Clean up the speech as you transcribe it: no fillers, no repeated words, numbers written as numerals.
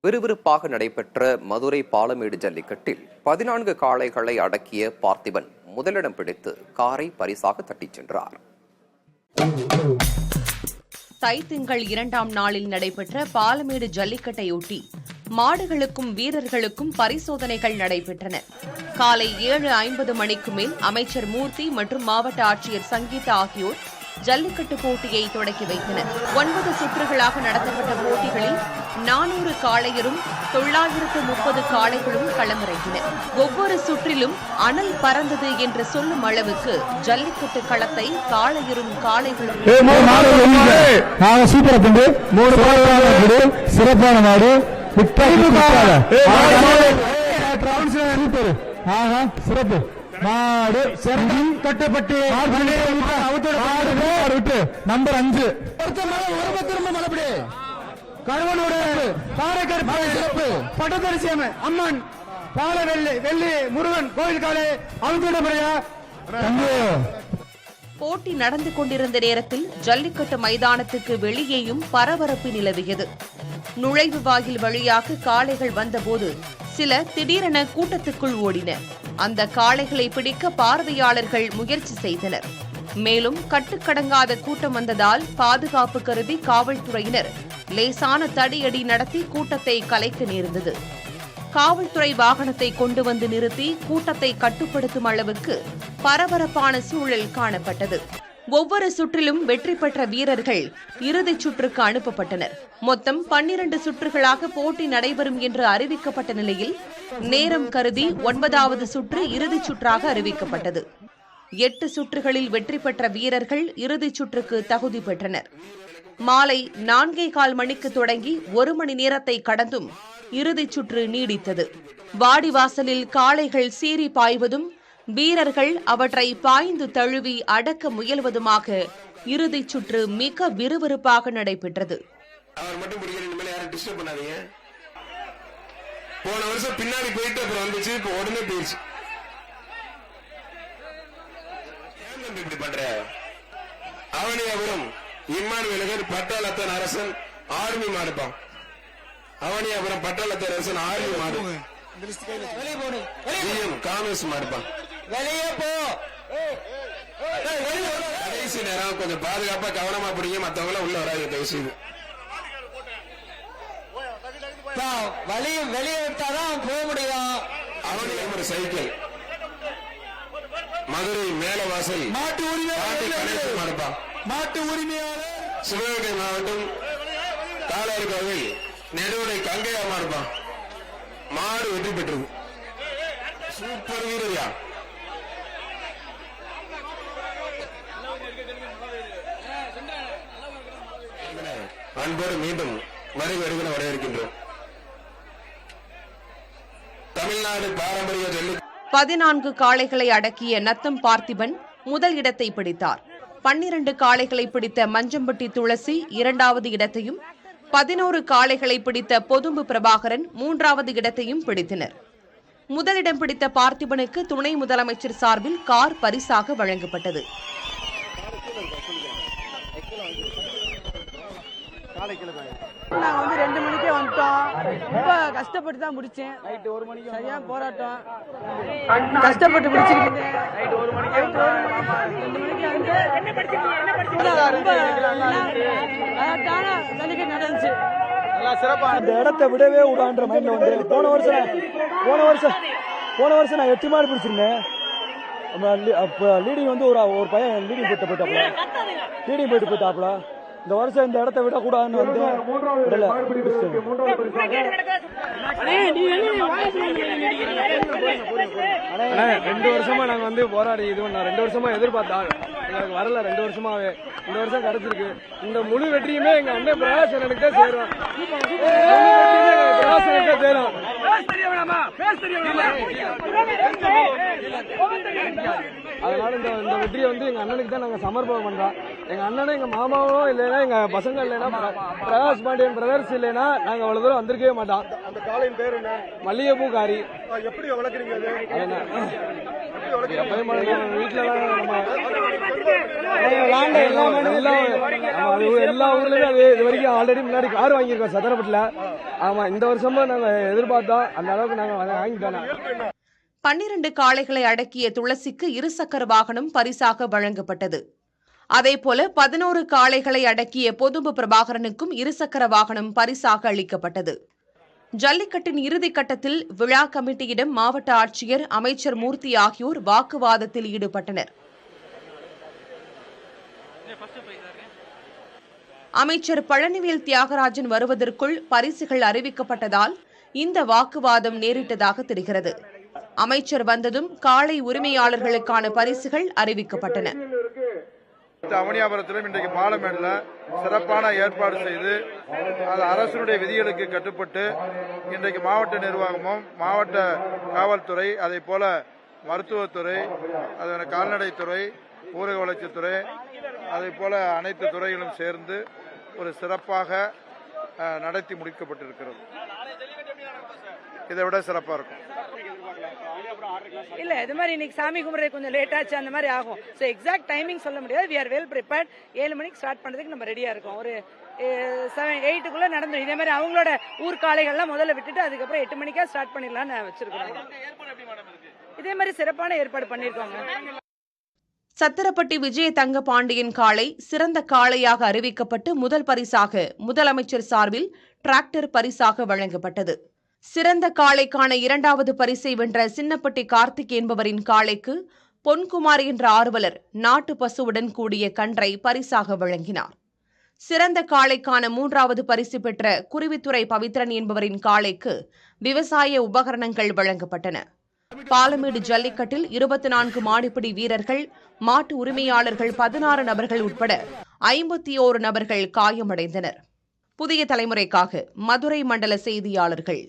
விறுவிறுப்பாக நடைபெற்ற மதுரை பாலமேடு ஜல்லிக்கட்டில் 14 காளைகளை அடக்கிய பார்த்திபன் முதலிடம் பிடித்து காரை பரிசாக தட்டிச் சென்றார். தை-திங்கள் 2ஆம் நாளில் நடைபெற்ற பாலமேடு ஜல்லிக்கட்டையொட்டி மாடுகளுக்கும் வீரர்களுக்கும் பரிசோதனைகள் நடைபெற்றன. காலை 7:50 மணிக்கு மேல் அமைச்சர் மூர்த்தி மற்றும் மாவட்ட ஆட்சியர் சங்கீதா ஆகியோர் ஜல்லிக்கட்டு போட்டியை தொடக்கி வைத்தனர். 9 சுற்றுகளாக நடத்தப்பட்ட போட்டிகளில் 400 காளையரும் 930 காளைகளும் களமிறங்கினர். ஒவ்வொரு சுற்றிலும் அனல் பறந்தது என்று சொல்லும் அளவுக்கு ஜல்லிக்கட்டு களத்தை காளையரும் காளைகளும் சிறப்பான நாடு சிறப்பு மாடு கட்டப்பட்டு நம்பர் 5 கருவனோட சிறப்பு பட்டத்தரிசி அம்மன் பால வெள்ளி முருகன் கோயில் காலை அவுத்துடப்படையா. போட்டி நடந்து கொண்டிருந்த நேரத்தில் ஜல்லிக்கட்டு மைதானத்துக்கு வெளியேயும் பரபரப்பு நிலவியது. நுழைவு வாயில் வழியாக காளைகள் வந்தபோது சில திடீரென கூட்டத்துக்குள் ஓடின. அந்த காளைகளை பிடிக்க பார்வையாளர்கள் முயற்சி செய்தனர். மேலும் கட்டுக்கடங்காத கூட்டம் வந்ததால் பாதுகாப்பு கருதி காவல்துறையினர் லேசான தடியடி நடத்தி கூட்டத்தை கலைக்க நேர்ந்தது. காவல்துறை வாகனத்தை கொண்டு வந்து நிறுத்தி கூட்டத்தை கட்டுப்படுத்தும் அளவுக்கு பரபரப்பான சூழல் காணப்பட்டது. ஒவ்வொரு சுற்றிலும் வெற்றி பெற்ற வீரர்கள் இறுதிச் சுற்றுக்கு அனுப்பப்பட்டனர். மொத்தம் 12 சுற்றுகளாக போட்டி நடைபெறும் என்று அறிவிக்கப்பட்ட நிலையில் நேரம் கருதி 9வது சுற்று இறுதிச் சுற்றாக அறிவிக்கப்பட்டது. 8 சுற்றுகளில் வெற்றி பெற்ற வீரர்கள் இறுதிச் சுற்றுக்கு தகுதி பெற்றனர். மாலை 4:15 மணிக்கு தொடங்கி 1 மணி நேரத்தை கடந்தும் இறுதிச் சுற்று நீடித்தது. வாடிவாசலில் காளைகள் சீறி பாய்வதும் வீரர்கள் அவற்றை பாய்ந்து தழுவி அடக்க முயல்வதுமாக இறுதிச் சுற்று மிக விறுவிறுப்பாக நடைபெற்றது. போன வருஷம் பின்னாடி போயிட்டு அப்புறம் வந்துச்சு, இப்போ உடனே போயிடுச்சு. இப்படி பண்ற அவனியாபுரம் இம்மானுவேலகர் பட்டாளத்தன் அரசன் ஆர்மி மாடுப்பான். அவனியாபுரம் பட்டாளத்தன் அரசன் ஆர்மி மாடு காங்கிரஸ் மாடுப்பான். வெளியே போ. கடைசி நேரம் கொஞ்சம் பாதுகாப்பா கவனமா பிடிங்க, மத்தவங்கள உள்ள வராது தயவு செய்து. வெளியே விட்டாதான் போக முடியும். அவனுக்கு ஒரு சைக்கிள் மதுரை மேலவாசல் மாட்டு உரிமையாளர் மாடுப்பான். மாட்டு உரிமையாளர் சிவகங்கை மாவட்டம் காளையார் கோவில் நெடுவடை கங்கையா மாடுப்பான். மாடு வெற்றி பெற்றது. சூப்பர் வீரரியா. அன்போடு மீண்டும் வருகிற வரவேற்கின்றோம். தமிழ்நாடு பாரம்பரிய ஜல்லி 14 காளைகளை அடக்கிய நத்தம் பார்த்திபன் முதல் இடத்தை பிடித்தார். 12 காளைகளை பிடித்த மஞ்சம்பட்டி துளசி 2வது இடத்தையும், 11 காளைகளை பிடித்த பொதும்பு பிரபாகரன் 3வது இடத்தையும் பிடித்தனர். முதலிடம் பிடித்த பார்த்திபனுக்கு துணை முதலமைச்சர் சார்பில் கார் பரிசாக வழங்கப்பட்டது. நாங்க 2 மணிக்கே வந்துட்டோம். ரொம்ப கஷ்டப்பட்டு தான் முடிச்சேன். நைட் 1 மணிக்கு சரியா போராட்டம் கஷ்டப்பட்டு முடிச்சிருக்கீங்க. நைட் 1 மணிக்கு 2 மணிக்கு வந்து ஜல்லிக்கட்டு நடந்துச்சு. நல்லா சிறப்பா இந்த இடத்தை விடவே விடான்ற மைண்ட்ல வந்து போன வருஷம் நான் 8 மாடு பிடிச்சிருந்தேன். லீடிங் வந்து ஒரு பையன் லீடிங் போயிட்டாப்ல. இந்த வருஷம் இந்த இடத்தை விடக்கூடாதுன்னு வந்து 2 வருஷமா நாங்க வந்து போராடி இது பண்ணோம். 2 வருஷமா எதிர்பார்த்தோம், எங்களுக்கு வரல. 2 வருஷமாவே இந்த வருஷம் கிடைச்சிருக்கு. இந்த முழு வெற்றியுமே எங்க அண்ணன் பிரகாசனுக்கு தான் சேரும். அதனால இந்த வெற்றியை வந்து எங்க அண்ணனுக்கு தான் நாங்க சமர்ப்பணம் பண்றோம். எங்க அண்ணனும் எங்க மாமாவும் இல்லைன்னா எங்க பசங்க இல்லைன்னா பிரகாஷ் பாண்டியன் பிரதர்ஸ் இல்லைன்னா நாங்க அவ்வளவு தூரம் வந்திருக்கவே மாட்டோம். அந்த காளையின் பேர் என்ன? மல்லிகைப்பூ காரி. எப்படி வளர்க்குறீங்க அது? எப்பயும் வீட்டுல எல்லா ஊர்லயும் அது இது வரைக்கும் ஆல்ரெடி முன்னாடி கார் வாங்கியிருக்கோம் சத்திரப்பட்டுல. ஆமா, இந்த வருஷமும் நாங்க எதிர்பார்த்தோம், அந்த அளவுக்கு நாங்க வாங்கிட்டோம். 12 காளைகளை அடக்கிய துளசிக்கு இருசக்கர வாகனம் பரிசாக வழங்கப்பட்டது. அதேபோல 11 காளைகளை அடக்கிய பொதும்பு பிரபாகரனுக்கும் இருசக்கர வாகனம் பரிசாக அளிக்கப்பட்டது. ஜல்லிக்கட்டின் இறுதிக் கட்டத்தில் விழா கமிட்டியிடம் மாவட்ட ஆட்சியர், அமைச்சர் மூர்த்தி ஆகியோர் வாக்குவாதத்தில் ஈடுபட்டனர். அமைச்சர் பழனிவேல் தியாகராஜன் வருவதற்குள் பரிசுகள் அறிவிக்கப்பட்டதால் இந்த வாக்குவாதம் நேரிட்டதாக தெரிகிறது. அமைச்சர் வந்ததும் காளை உரிமையாளர்களுக்கான பரிசுகள் அறிவிக்கப்பட்டன. அவனியாபுரத்திலும் இன்றைக்கு பாலமேடுல சிறப்பான ஏற்பாடு செய்து அது அரசுடைய விதிகளுக்கு கட்டுப்பட்டு இன்றைக்கு மாவட்ட நிர்வாகமும் மாவட்ட காவல்துறை அதே போல மருத்துவத்துறை கால்நடைத்துறை ஊரக வளர்ச்சித்துறை அதே போல அனைத்து துறைகளும் சேர்ந்து ஒரு சிறப்பாக நடத்தி முடிக்கப்பட்டிருக்கிறது. இதை விட சிறப்பா இருக்கும். இல்ல இது மாதிரி இன்னைக்கு சாமி கும்பிடுறது கொஞ்சம் லேட் ஆச்சு, அந்த மாதிரி ஆகும். ஸோ எக்ஸாக்ட் டைமிங் சொல்ல முடியாது. We are well prepared. 7 மணிக்கு ஸ்டார்ட் பண்றதுக்கு நம்ம ரெடியா இருக்கோம். ஒரு 7-8க்குள்ள நடந்துடும். இதே மாதிரி அவங்களோட ஊர் காளைகள்லாம் முதல்ல விட்டுட்டு அதுக்கப்புறம் 8 மணிக்கா ஸ்டார்ட் பண்ணிடலாம்னு வச்சிருக்கோம். இதே மாதிரி சிறப்பான ஏற்பாடு பண்ணிருக்கோங்க. சத்திரப்பட்டி விஜய தங்க பாண்டியன் காளை சிறந்த காளையாக அறிவிக்கப்பட்டு முதல் பரிசாக முதலமைச்சர் சார்பில் டிராக்டர் பரிசாக வழங்கப்பட்டது. சிறந்த காளைக்கான 2வது பரிசை வென்ற சின்னப்பட்டி கார்த்திக் என்பவரின் காளைக்கு பொன்குமார் என்ற ஆர்வலர் நாட்டு பசுவுடன் கூடிய கன்றை பரிசாக வழங்கினார். சிறந்த காளைக்கான 3வது பரிசு பெற்ற குருவித்துறை பவித்ரன் என்பவரின் காளைக்கு விவசாய உபகரணங்கள் வழங்கப்பட்டன. பாலமேடு ஜல்லிக்கட்டில் 24 மாடுபிடி வீரர்கள், மாட்டு உரிமையாளர்கள் 16 நபர்கள் உட்பட 51 நபர்கள் காயமடைந்தனர். புதிய தலைமுறைக்காக மதுரை மண்டல செய்தியாளர்கள்.